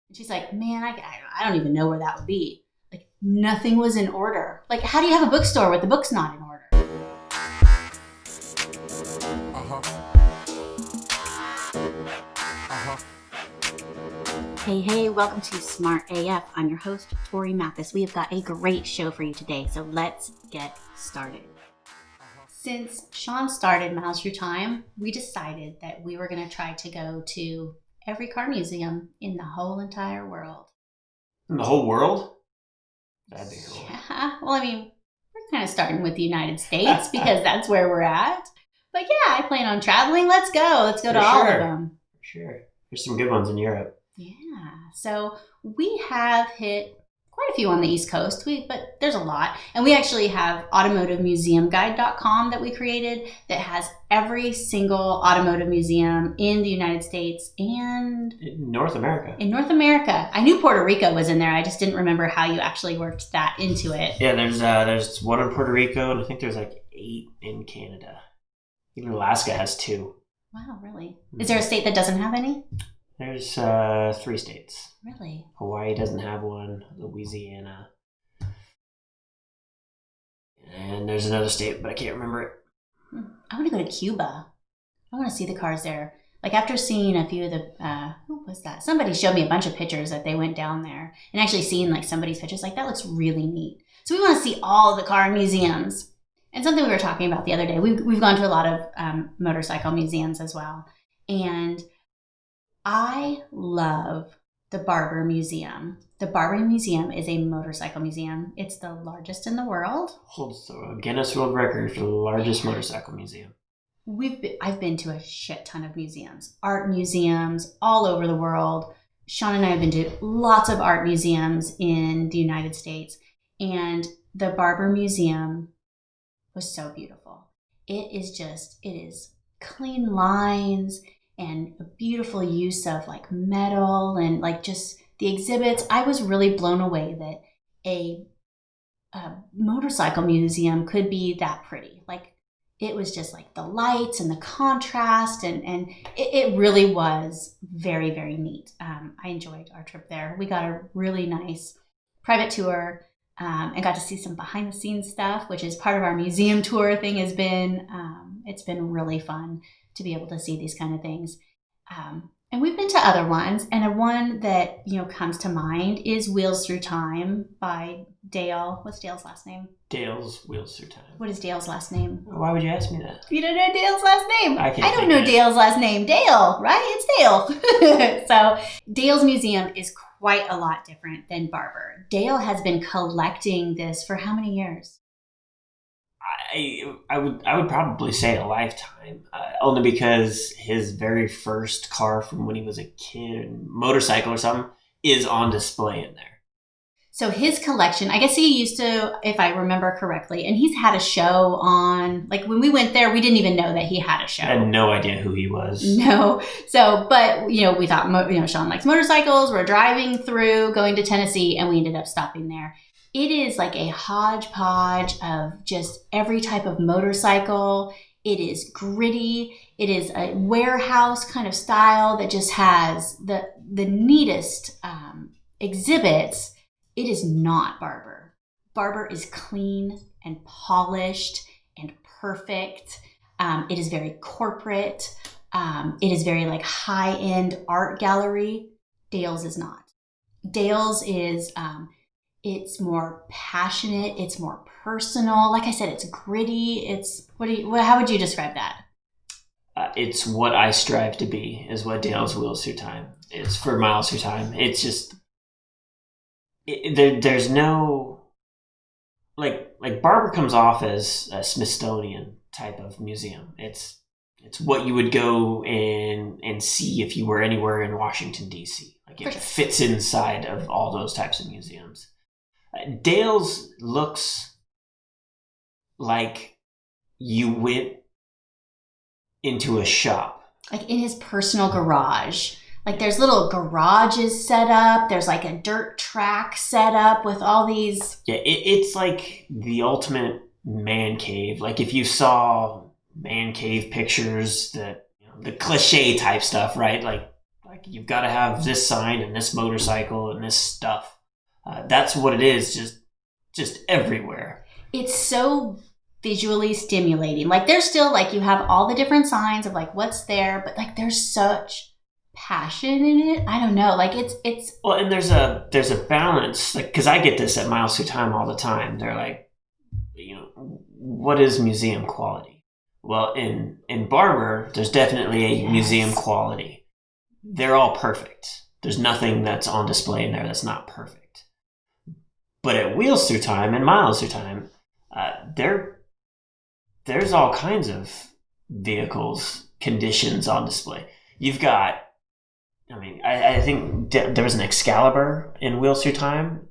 And she's like, man, I don't even know where that would be. Like, nothing was in order. Like, how do you have a bookstore with the books not in order? Hey, welcome to Smart AF. I'm your host, Torie Mathis. We have got a great show for you today, so let's get started. Since Sean started Miles Through Time, we decided that we were going to try to go to every car museum in the whole entire world. In the whole world? That'd be cool. Yeah, well, I mean, we're kind of starting with the United States because that's where we're at. But yeah, I plan on traveling. Let's go. Let's go to all of them. For sure. There's some good ones in Europe. Yeah. So we have hit quite a few on the East Coast, but there's a lot. And we actually have AutomotiveMuseumGuide.com that we created that has every single automotive museum in the United States and in North America. I knew Puerto Rico was in there. I just didn't remember how you actually worked that into it. Yeah, there's one in Puerto Rico, and I think there's like 8 in Canada. Even Alaska has 2. Wow, really? Is there a state that doesn't have any? There's 3 states. Really? Hawaii doesn't have one. Louisiana. And there's another state, but I can't remember it. I want to go to Cuba. I want to see the cars there. Like after seeing a few of the, who was that? Somebody showed me a bunch of pictures that they went down there and actually seeing like somebody's pictures. Like that looks really neat. So we want to see all the car museums. And something we were talking about the other day, we've gone to a lot of motorcycle museums as well. And I love the Barber Museum. The Barber Museum is a motorcycle museum. It's the largest in the world. Holds the Guinness World Record for the largest motorcycle museum. I've been to a shit ton of museums, art museums all over the world. Sean and I have been to lots of art museums in the United States. And the Barber Museum was so beautiful. It is clean lines and a beautiful use of like metal and like just the exhibits. I was really blown away that a motorcycle museum could be that pretty. Like it was just like the lights and the contrast and it really was very, very neat. I enjoyed our trip there. We got a really nice private tour and got to see some behind the scenes stuff, which is part of our museum tour thing has been, it's been really fun to be able to see these kind of things. And we've been to other ones, and a one that, comes to mind is Wheels Through Time by Dale. What's Dale's last name? Dale's Wheels Through Time. What is Dale's last name? Why would you ask me that? You don't know Dale's last name? I don't know Dale's last name. Dale, right? It's Dale. So Dale's museum is quite a lot different than Barber. Dale has been collecting this for how many years? I would probably say a lifetime, only because his very first car from when he was a kid, motorcycle or something, is on display in there. So his collection, I guess he used to, if I remember correctly, and he's had a show on, like when we went there, we didn't even know that he had a show. I had no idea who he was. No. So, but, we thought, Sean likes motorcycles. We're driving through, going to Tennessee, and we ended up stopping there. It is like a hodgepodge of just every type of motorcycle. It is gritty. It is a warehouse kind of style that just has the neatest exhibits. It is not Barber. Barber is clean and polished and perfect. It is very corporate. It is very like high-end art gallery. Dale's is not. Dale's is... it's more passionate. It's more personal. Like I said, it's gritty. How would you describe that? It's what I strive to be, is what Dale's Wheels Through Time is for Miles Through Time. It's just, there's no, like Barber comes off as a Smithsonian type of museum. It's what you would go and see if you were anywhere in Washington, D.C. Like it fits inside of all those types of museums. Dale's looks like you went into a shop. Like in his personal garage. Like there's little garages set up. There's like a dirt track set up with all these. Yeah, it's like the ultimate man cave. Like if you saw man cave pictures, the cliche type stuff, right? Like Like you've got to have this sign and this motorcycle and this stuff. That's what it is. Just everywhere. It's so visually stimulating. Like there's still like you have all the different signs of like what's there, but like there's such passion in it. I don't know. Like it's well, and there's a balance. Like because I get this at Miles Through Time all the time. They're like, what is museum quality? Well, in Barber, there's definitely a museum quality. They're all perfect. There's nothing that's on display in there that's not perfect. But at Wheels Through Time and Miles Through Time, there's all kinds of vehicles, conditions on display. You've got, I think there was an Excalibur in Wheels Through Time.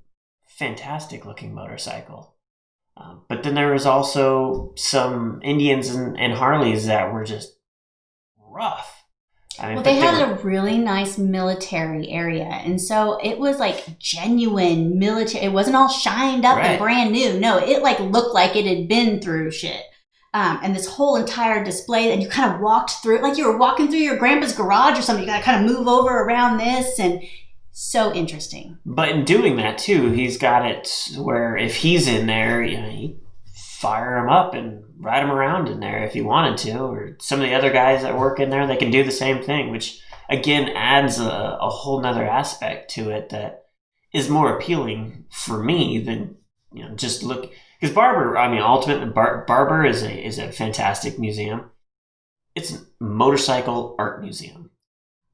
Fantastic looking motorcycle. But then there was also some Indians and Harleys that were just rough. They had a really nice military area. And so it was like genuine military. It wasn't all shined up and brand new. No, it like looked like it had been through shit. And this whole entire display, and you kind of walked through, like you were walking through your grandpa's garage or something. You got to kind of move over around this, and so interesting. But in doing that too, he's got it where if he's in there, he'd fire him up and ride him around in there if he wanted to, or some of the other guys that work in there, they can do the same thing, which again adds a whole nother aspect to it that is more appealing for me than just look. Because Barber, ultimately, Barber is a fantastic museum. It's a motorcycle art museum.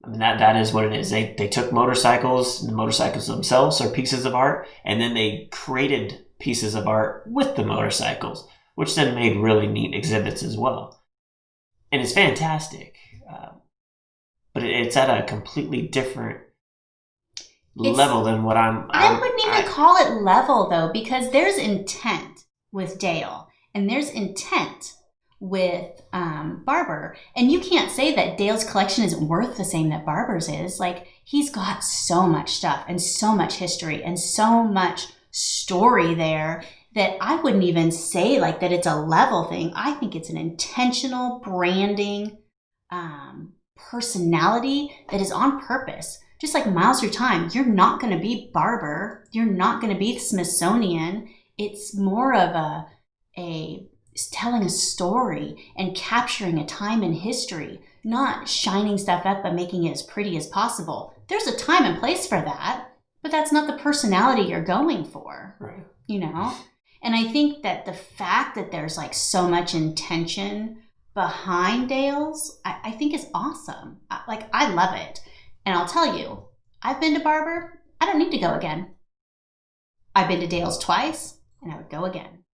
That is what it is. They took motorcycles, and the motorcycles themselves are pieces of art, and then they created pieces of art with the motorcycles, which then made really neat exhibits as well. And it's fantastic. But it's at a completely different level than what I wouldn't even call it level, though, because there's intent with Dale, and there's intent with Barber. And you can't say that Dale's collection isn't worth the same that Barber's is. Like, he's got so much stuff and so much history and so much story there that I wouldn't even say like that it's a level thing. I think it's an intentional branding personality that is on purpose. Just like Miles Through Time, you're not going to be Barber. You're not going to be the Smithsonian. It's more of a telling a story and capturing a time in history, not shining stuff up but making it as pretty as possible. There's a time and place for that, but that's not the personality you're going for, right? And I think that the fact that there's like so much intention behind Dale's, I think is awesome. I love it. And I'll tell you, I've been to Barber. I don't need to go again. I've been to Dale's twice, and I would go again.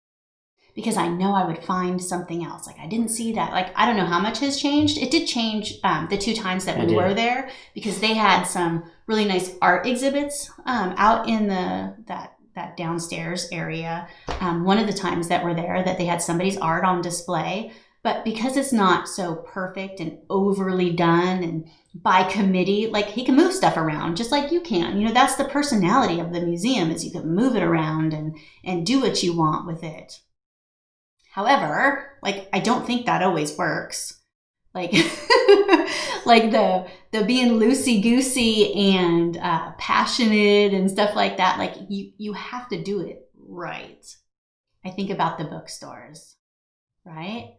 Because I know I would find something else. Like, I didn't see that. Like, I don't know how much has changed. It did change the 2 times that we were there, because they had some really nice art exhibits out in that downstairs area. One of the times that we're there, that they had somebody's art on display. But because it's not so perfect and overly done and by committee, like, he can move stuff around just like you can. That's the personality of the museum, is you can move it around and do what you want with it. However, like, I don't think that always works. Like, like the being loosey-goosey and passionate and stuff like that. Like, you have to do it right. I think about the bookstores, right?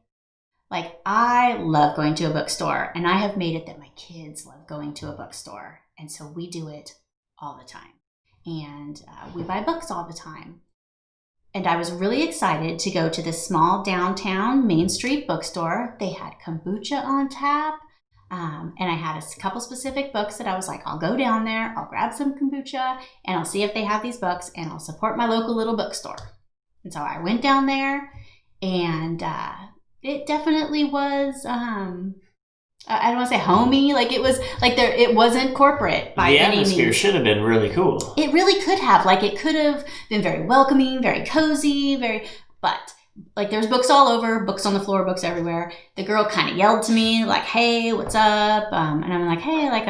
Like, I love going to a bookstore, and I have made it that my kids love going to a bookstore. And so we do it all the time. And we buy books all the time. And I was really excited to go to this small downtown Main Street bookstore. They had kombucha on tap. And I had a couple specific books that I was like, I'll go down there, I'll grab some kombucha, and I'll see if they have these books, and I'll support my local little bookstore. And so I went down there, and it definitely was, I don't want to say homey, like, it was like it wasn't corporate by any means. The atmosphere should have been really cool. It really could have. Like, it could have been very welcoming, very cozy, but like, there's books all over, books on the floor, books everywhere. The girl kind of yelled to me, like, hey, what's up? And I'm like, hey, like,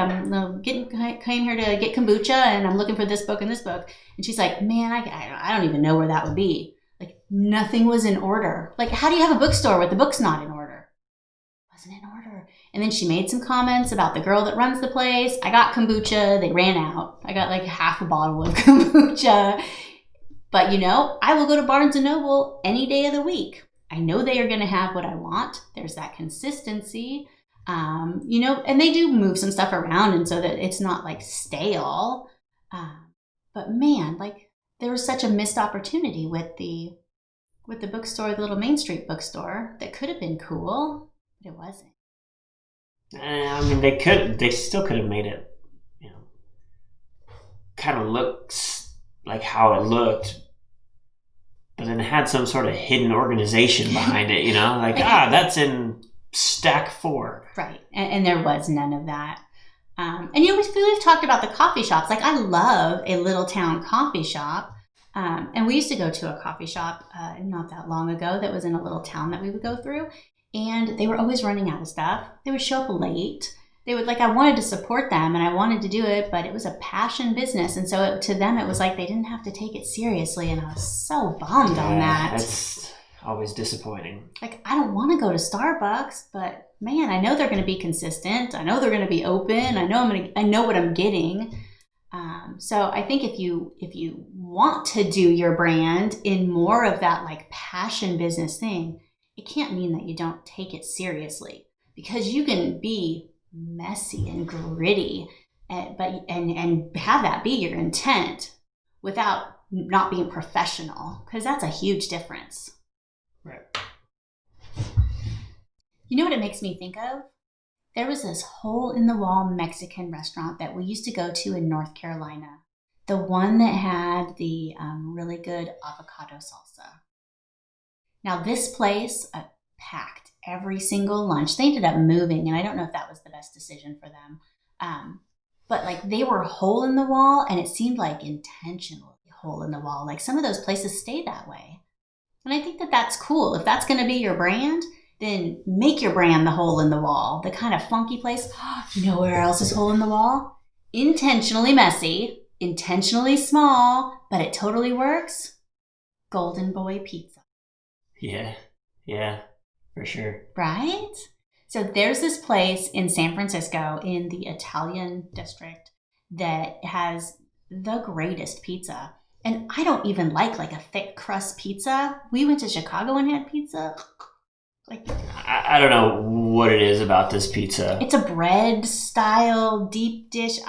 came here to get kombucha, and I'm looking for this book and this book. And she's like, man, I don't even know where that would be. Like, nothing was in order. Like, how do you have a bookstore with the books not in order? It wasn't in order. And then she made some comments about the girl that runs the place. I got kombucha. They ran out. I got like half a bottle of kombucha. But, you know, I will go to Barnes & Noble any day of the week. I know they are going to have what I want. There's that consistency. You know, and they do move some stuff around, and so that it's not like stale. But man, like there was such a missed opportunity with the bookstore, the little Main Street bookstore, that could have been cool, but it wasn't. I mean, they still could have made it, you know, kind of looks like how it looked, but then it had some sort of hidden organization behind it, you know, like, that's in stack 4. Right. And there was none of that. And, you know, we've talked about the coffee shops. Like, I love a little town coffee shop. And we used to go to a coffee shop not that long ago that was in a little town that we would go through. And they were always running out of stuff. They would show up late. They would, like, I wanted to support them and I wanted to do it, but it was a passion business. And so to them, it was like they didn't have to take it seriously. And I was so bummed on that. That's always disappointing. Like, I don't want to go to Starbucks, but man, I know they're going to be consistent. I know they're going to be open. I know what I'm getting. So I think if you want to do your brand in more of that like passion business thing, it can't mean that you don't take it seriously, because you can be messy and gritty, and have that be your intent without not being professional, because that's a huge difference. Right. You know what it makes me think of? There was this hole-in-the-wall Mexican restaurant that we used to go to in North Carolina. The one that had the really good avocado salsa. Now, this place packed every single lunch. They ended up moving, and I don't know if that was the best decision for them. But, like, they were hole-in-the-wall, and it seemed like intentionally hole-in-the-wall. Like, some of those places stay that way. And I think that that's cool. If that's going to be your brand, then make your brand the hole in the wall, the kind of funky place. You know where else is hole in the wall? Intentionally messy, intentionally small, but it totally works. Golden Boy Pizza. Yeah, for sure. Right? So there's this place in San Francisco in the Italian district that has the greatest pizza. And I don't even like a thick crust pizza. We went to Chicago and had pizza. Like, I don't know what it is about this pizza. It's a bread style deep dish.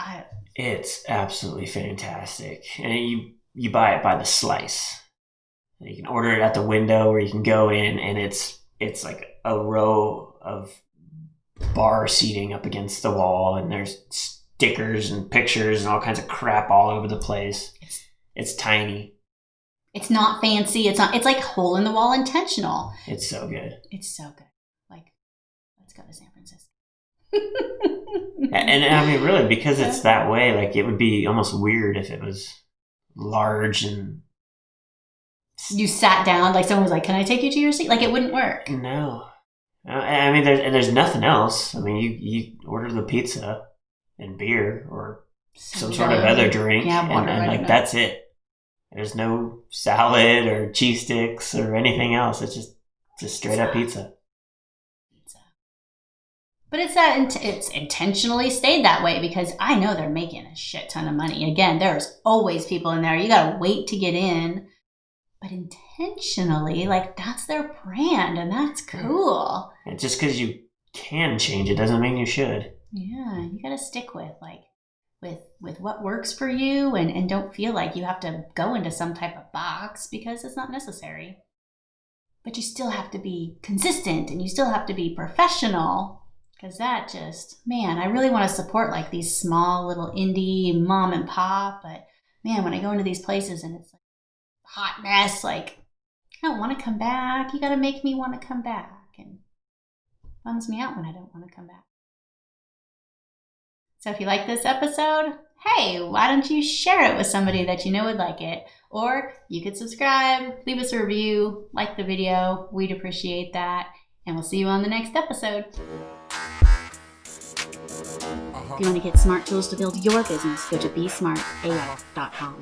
It's absolutely fantastic. And you buy it by the slice. You can order it at the window, or you can go in, and it's like a row of bar seating up against the wall, and there's stickers and pictures and all kinds of crap all over the place. It's tiny. It's not fancy. It's like hole in the wall intentional. It's so good. It's so good. Like, let's go to San Francisco. And I mean, really, because it's that way, like, it would be almost weird if it was large and you sat down, like someone was like, "Can I take you to your seat?" Like, it wouldn't work. No. I mean, there's nothing else. I mean, you order the pizza and beer or some sort of other drink, and like that's it. There's no salad or cheese sticks or anything else. It's just straight up pizza. But it's intentionally stayed that way, because I know they're making a shit ton of money. Again, there's always people in there. You got to wait to get in. But intentionally, like, that's their brand, and that's cool. And just because you can change it doesn't mean you should. Yeah, you got to stick with what works for you, and don't feel like you have to go into some type of box, because it's not necessary. But you still have to be consistent, and you still have to be professional, because that just, man, I really want to support like these small little indie mom and pop, but man, when I go into these places and it's like a hot mess, like, I don't want to come back. You got to make me want to come back, and it bums me out when I don't want to come back. So if you like this episode, hey, why don't you share it with somebody that you know would like it? Or you could subscribe, leave us a review, like the video. We'd appreciate that. And we'll see you on the next episode. If you want to get smart tools to build your business, go to besmartaf.com.